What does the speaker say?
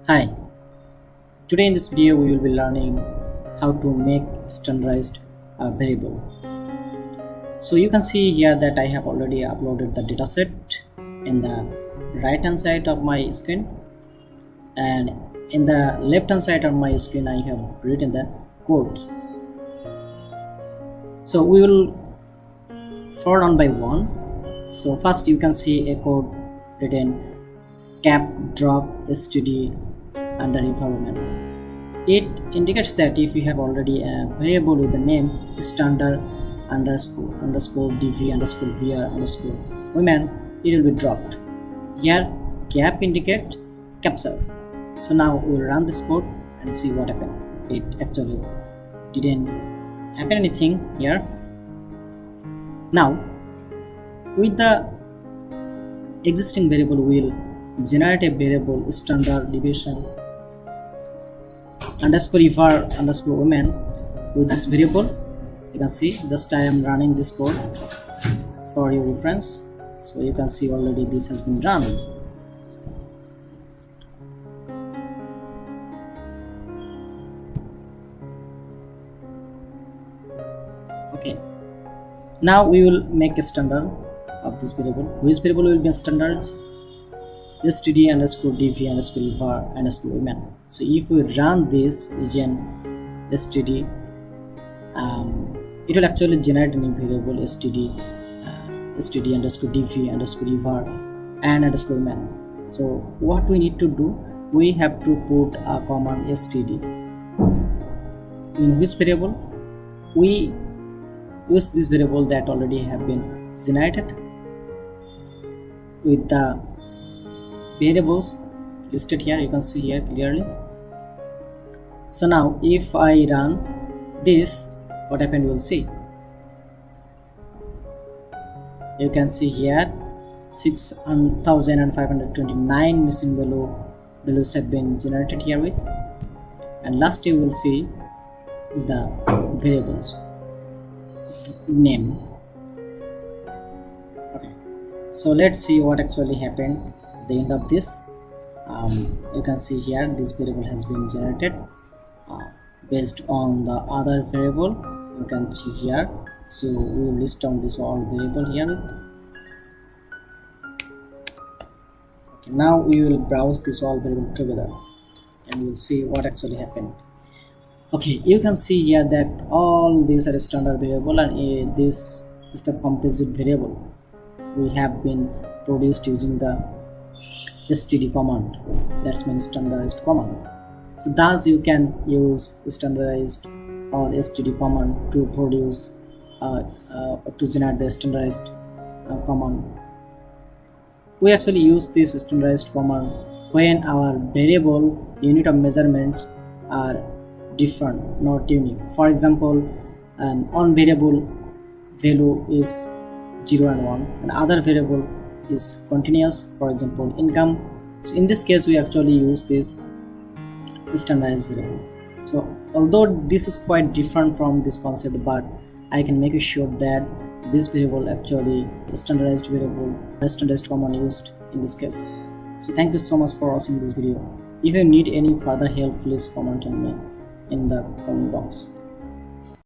Hi, today in this video we will be learning how to make standardized variable. So you can see here that I have already uploaded the dataset in the right hand side of my screen, and in the left hand side of my screen I have written the code. So we will forward on by one. So first you can see a code written cap drop std under environment. It indicates that if you have already a variable with the name standard underscore dv underscore vr underscore women, it will be dropped. Here cap indicate capture. So now we will run this code and see what happened. It actually didn't happen anything here. Now with the existing variable we will generate a variable standardization underscore var underscore women. With this variable you can see just I am running this code for your reference. So you can see already this has been run. Okay, now we will make a standard of this variable. Which variable will be a standard? std underscore dv underscore var underscore women. So if we run this region std, it will actually generate a new variable std underscore dv underscore var and underscore women. So what we need to do, we have to put a command std in which variable we use this variable that already have been generated with the variables listed here. You can see here clearly. So now if I run this, what happened you will see. You can see here 6,529 missing values have been generated here with, and last you will see the variables name. Okay, so let's see what actually happened at the end of this. You can see here this variable has been generated based on the other variable. You can see here. So we will list down this all variable here. Okay, now we will browse this all variable together and we'll see what actually happened. Okay, you can see here that all these are standard variable, and this is the composite variable we have been produced using the std command. That's means standardized command. So thus you can use standardized or std command to produce to generate the standardized command. We actually use this standardized command when our variable unit of measurements are different, not unique. For example, one variable value is 0 and 1, and other variable is continuous, for example income. So in this case we actually use this standardized variable. So although this is quite different from this concept, but I can make sure that this variable actually standardized variable, standardized command used in this case. So thank you so much for watching this video. If you need any further help, please comment on me in the comment box.